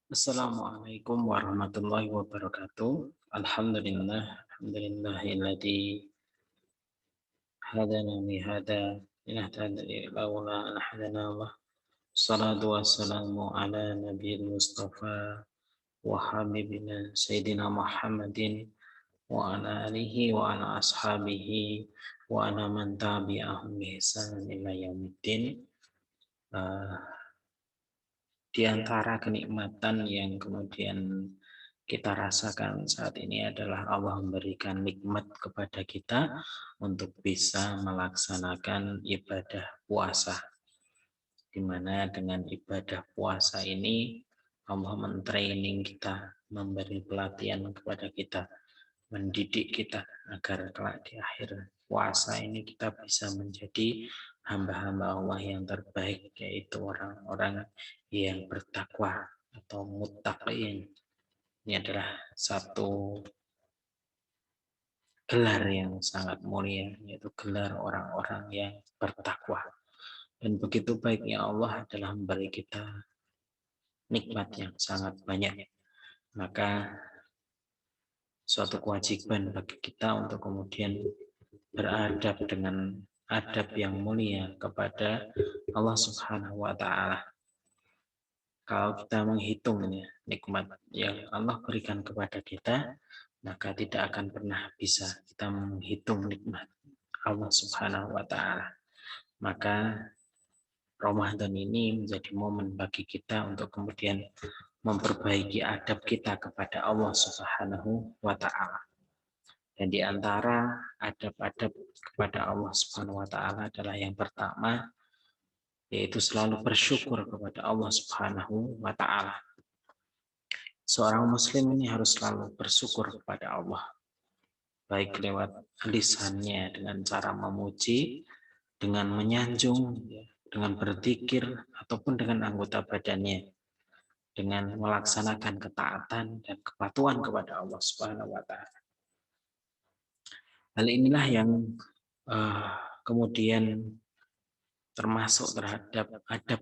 Assalamualaikum warahmatullahi wabarakatuh. Alhamdulillahilladzi hadana li hada linahtadiya laula an hadana Allah. Salatu wassalamu ala nabiyil mustafa wa habibina sayyidina Muhammadin wa ala alihi wa ala ashabihi wa ala man tabi'ahum bi ihsan ila yaumiddin. Uh, Di antara kenikmatan yang kemudian kita rasakan saat ini adalah Allah memberikan nikmat kepada kita untuk bisa melaksanakan ibadah puasa. Di mana dengan ibadah puasa ini Allah mentraining kita, memberi pelatihan kepada kita, mendidik kita agar kelak di akhir puasa ini kita bisa menjadi hamba-hamba Allah yang terbaik, yaitu orang-orang yang bertakwa atau muttaqin. Ini adalah satu gelar yang sangat mulia, yaitu gelar orang-orang yang bertakwa. Dan begitu baiknya Allah adalah memberi kita nikmat yang sangat banyak. Maka suatu kewajiban bagi kita untuk kemudian beradab dengan adab yang mulia kepada Allah Subhanahu wa taala. Kalau kita menghitung nikmat yang Allah berikan kepada kita, maka tidak akan pernah bisa kita menghitung nikmat Allah Subhanahu wa taala. Maka Ramadan ini menjadi momen bagi kita untuk kemudian memperbaiki adab kita kepada Allah Subhanahu wa taala. Dan di antara adab-adab kepada Allah Subhanahu wa taala adalah yang pertama, yaitu selalu bersyukur kepada Allah Subhanahu wa taala. Seorang muslim ini harus selalu bersyukur kepada Allah, baik lewat lisannya dengan cara memuji, dengan menyanjung, dengan berzikir, ataupun dengan anggota badannya, dengan melaksanakan ketaatan dan kepatuhan kepada Allah Subhanahu wa taala. Hal inilah yang kemudian termasuk terhadap adab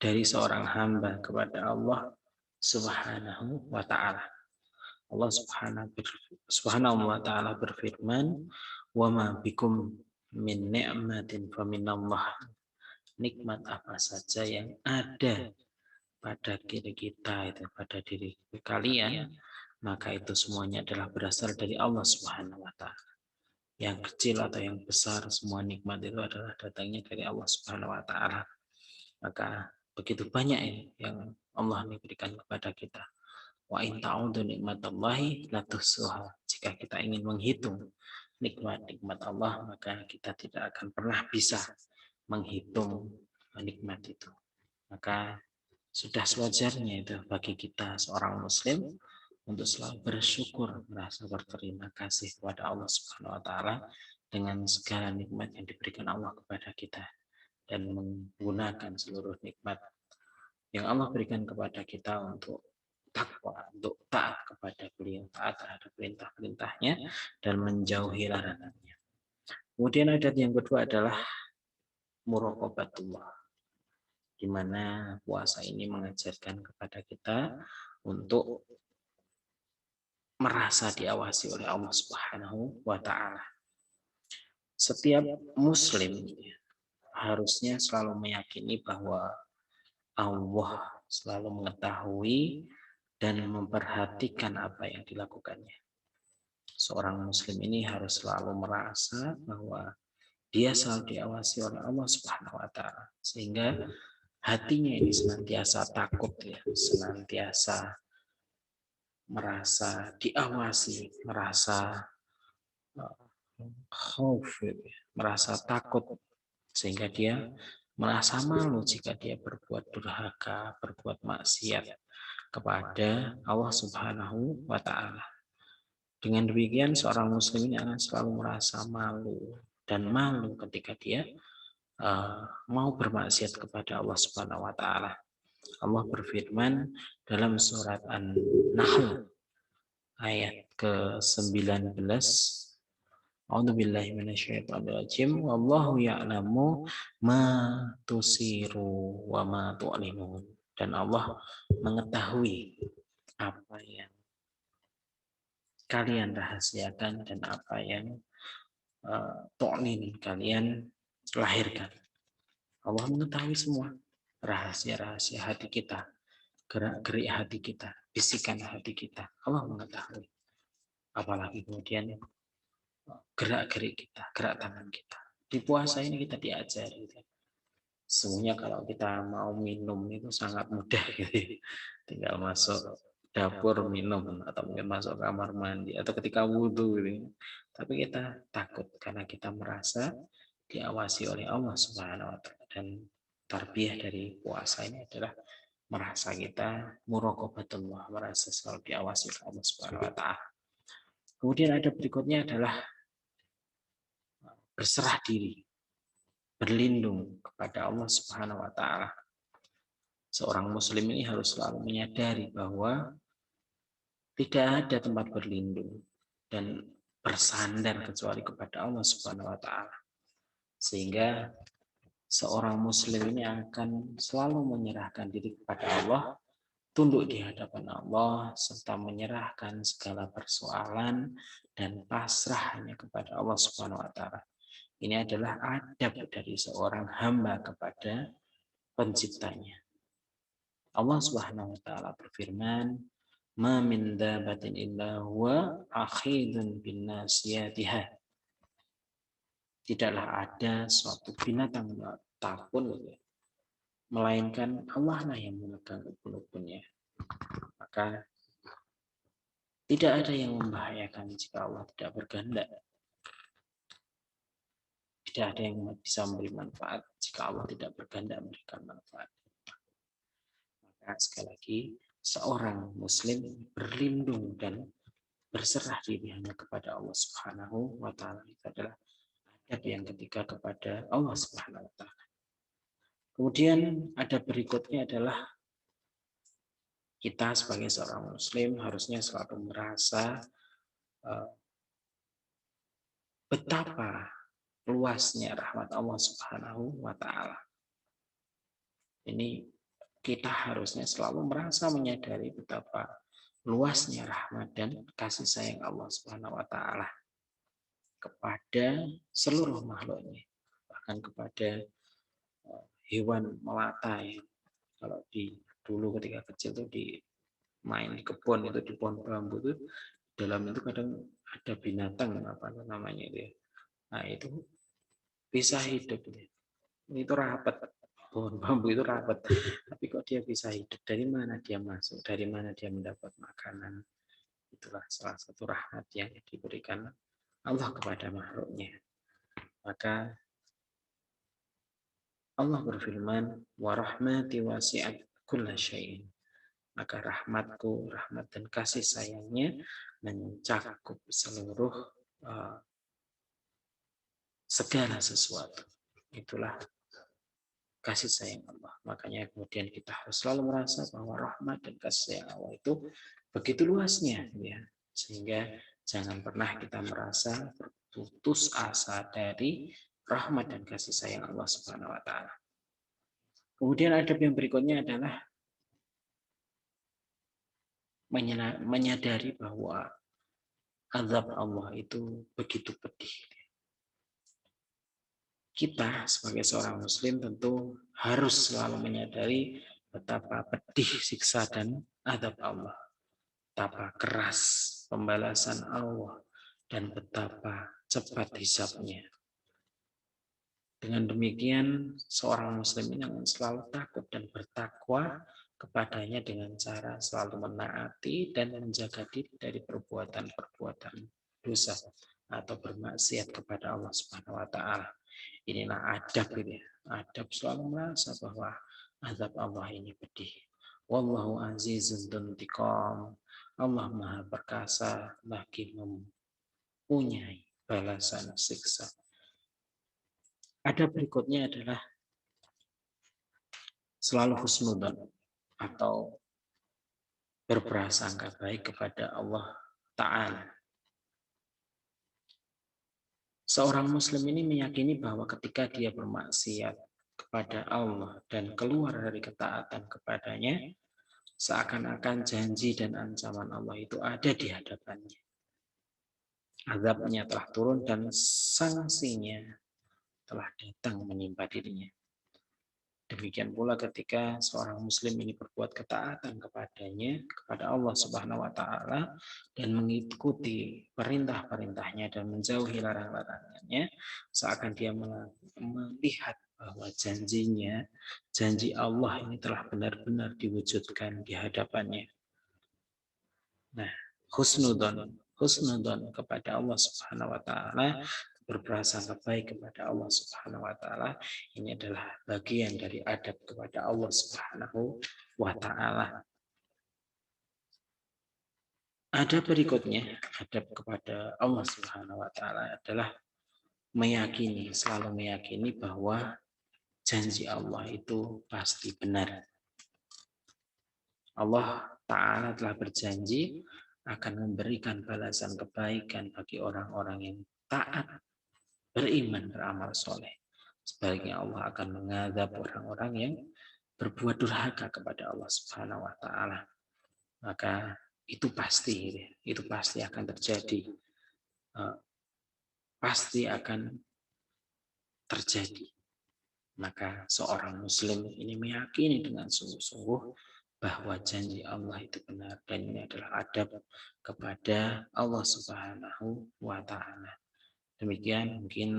dari seorang hamba kepada Allah Subhanahu wa taala. Allah Subhanahu wa taala berfirman, "Wa ma bikum min ni'matin faminallah." Nikmat apa saja yang ada pada diri kita, itu pada diri kalian, maka itu semuanya adalah berasal dari Allah Subhanahu wa taala. Yang kecil atau yang besar, semua nikmat itu adalah datangnya dari Allah Subhanahu wa taala. Maka begitu banyak yang Allah berikan kepada kita. Wa in ta'udu nikmatallahi la tuhsuha. Jika kita ingin menghitung nikmat-nikmat Allah, maka kita tidak akan pernah bisa menghitung nikmat itu. Maka sudah sewajarnya itu bagi kita seorang muslim untuk selalu bersyukur, merasa berterima kasih kepada Allah Subhanahu wa taala dengan segala nikmat yang diberikan Allah kepada kita, dan menggunakan seluruh nikmat yang Allah berikan kepada kita untuk takwa, untuk taat kepada beliau, taat terhadap perintah-perintahnya dan menjauhi larangannya. Kemudian adat yang kedua adalah muraqabatullah, di mana puasa ini mengajarkan kepada kita untuk merasa diawasi oleh Allah Subhanahu wa taala. Setiap muslim harusnya selalu meyakini bahwa Allah selalu mengetahui dan memperhatikan apa yang dilakukannya. Seorang muslim ini harus selalu merasa bahwa dia selalu diawasi oleh Allah Subhanahu wa taala, sehingga hatinya ini senantiasa takut, senantiasa merasa diawasi, merasa khauf, merasa takut, sehingga dia merasa malu jika dia berbuat durhaka, berbuat maksiat kepada Allah Subhanahu wa taala. Dengan demikian seorang muslim ini akan selalu merasa malu dan malu ketika dia mau bermaksiat kepada Allah Subhanahu wa taala. Allah berfirman dalam surat An-Nahl ayat ke-19, A'udzubillahi minasyaitonirrajim. Wallahu ya'lamu ma tusiru wa ma tu'linun. dan Allah mengetahui apa yang kalian rahasiakan dan apa yang kalian lahirkan. Allah mengetahui semua rahasia-rahasia hati kita, gerak-gerik hati kita, bisikan hati kita. Allah mengetahui. Apalagi kemudian gerak-gerik kita, gerak tangan kita. Di puasa ini kita diajari. Semuanya kalau kita mau minum itu sangat mudah gitu. Tinggal masuk dapur minum atau mungkin masuk kamar mandi atau ketika wudhu gitu. Tapi kita takut karena kita merasa diawasi oleh Allah Subhanahu wa taala, dan tarbiyah dari puasa ini adalah merasa kita muraqabatullah, merasa selalu diawasi oleh Allah Subhanahu wa taala. Kemudian ada berikutnya adalah berserah diri, berlindung kepada Allah Subhanahu wa taala. Seorang muslim ini harus selalu menyadari bahwa tidak ada tempat berlindung dan bersandar kecuali kepada Allah Subhanahu wa taala. Sehingga seorang muslim ini akan selalu menyerahkan diri kepada Allah, tunduk di hadapan Allah, serta menyerahkan segala persoalan dan pasrah hanya kepada Allah Subhanahu wa taala. Ini adalah adab dari seorang hamba kepada penciptanya. Allah Subhanahu wa taala berfirman, "Ma min dabatin illa huwa akhidun bin nasiyatiha." Tidaklah ada suatu binatang apapun melainkan Allah lah yang memegang ubun-ubunnya. Maka tidak ada yang membahayakan jika Allah tidak berkehendak. Tidak ada yang bisa memberi manfaat jika Allah tidak berkehendak memberikan manfaat. Maka sekali lagi, seorang muslim berlindung dan berserah diri hanya kepada Allah Subhanahu wa taala. Itu adalah adab yang ketiga kepada Allah Subhanahu wa taala. Kemudian ada berikutnya adalah kita sebagai seorang muslim harusnya selalu merasa betapa luasnya rahmat Allah Subhanahu wa taala. Ini kita harusnya selalu merasa menyadari betapa luasnya rahmat dan kasih sayang Allah Subhanahu wa taala kepada seluruh makhluknya, bahkan kepada hewan melata ya. Kalau dulu ketika kecil tuh di main di kebun itu, di pohon bambu itu dalam itu kadang ada binatang apa namanya itu ya. Nah itu bisa hidup ya. Itu rapat, pohon bambu itu rapat, tapi kok dia bisa hidup, dari mana dia masuk, dari mana dia mendapat makanan. Itulah salah satu rahmat yang diberikan Allah kepada makhluknya. Maka Allah berfirman, wa rahmati wasi'at kulla syai'in. Maka rahmatku, rahmat dan kasih sayangnya mencakup seluruh segala sesuatu. Itulah kasih sayang Allah. Makanya kemudian kita harus selalu merasa bahwa rahmat dan kasih sayang Allah itu begitu luasnya, ya. Sehingga jangan pernah kita merasa berputus asa dari rahmat dan kasih sayang Allah Subhanahu wa taala. Kemudian adab yang berikutnya adalah menyadari bahwa azab Allah itu begitu pedih. Kita sebagai seorang muslim tentu harus selalu menyadari betapa pedih siksa dan azab Allah, betapa keras pembalasan Allah, dan betapa cepat hisabnya. Dengan demikian, seorang muslim ini akan selalu takut dan bertakwa kepadanya dengan cara selalu menaati dan menjaga diri dari perbuatan-perbuatan dosa atau bermaksiat kepada Allah Subhanahu wa taala. Inilah adab ini. Adab selalu merasa bahwa azab Allah ini pedih. Wallahu azizun dzuntiqam. Allah Maha perkasa lagi mempunyai balasan siksa. Ada berikutnya adalah selalu husnudzon atau berprasangka baik kepada Allah Ta'ala. Seorang muslim ini meyakini bahwa ketika dia bermaksiat, kepada Allah dan keluar dari ketaatan kepadanya, seakan-akan janji dan ancaman Allah itu ada di hadapannya. Azabnya telah turun dan sanksinya telah datang menimpa dirinya. Demikian pula ketika seorang muslim ini berbuat ketaatan kepadanya, kepada Allah Subhanahu wa taala, dan mengikuti perintah-perintahnya dan menjauhi larang-larangannya, seakan dia melihat bahwa janjinya, janji Allah ini telah benar-benar diwujudkan di hadapannya. Nah, husnudon kepada Allah Subhanahu wa taala, berprasangka baik kepada Allah Subhanahu wa taala, ini adalah bagian dari adab kepada Allah Subhanahu wa taala. Ada berikutnya, adab kepada Allah Subhanahu wa taala adalah meyakini, selalu meyakini bahwa janji Allah itu pasti benar. Allah Ta'ala telah berjanji akan memberikan balasan kebaikan bagi orang-orang yang taat, beriman, beramal soleh. Sebaliknya Allah akan mengadab orang-orang yang berbuat durhaka kepada Allah Subhanahu wa taala. Maka itu pasti akan terjadi. Pasti akan terjadi. Maka seorang muslim ini meyakini dengan sungguh-sungguh bahwa janji Allah itu benar, dan ini adalah adab kepada Allah Subhanahu wa taala. Demikian mungkin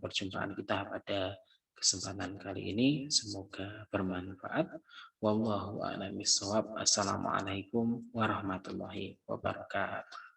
perjumpaan kita pada kesempatan kali ini, semoga bermanfaat. Wallahu a'lam bishawab. Assalamualaikum warahmatullahi wabarakatuh.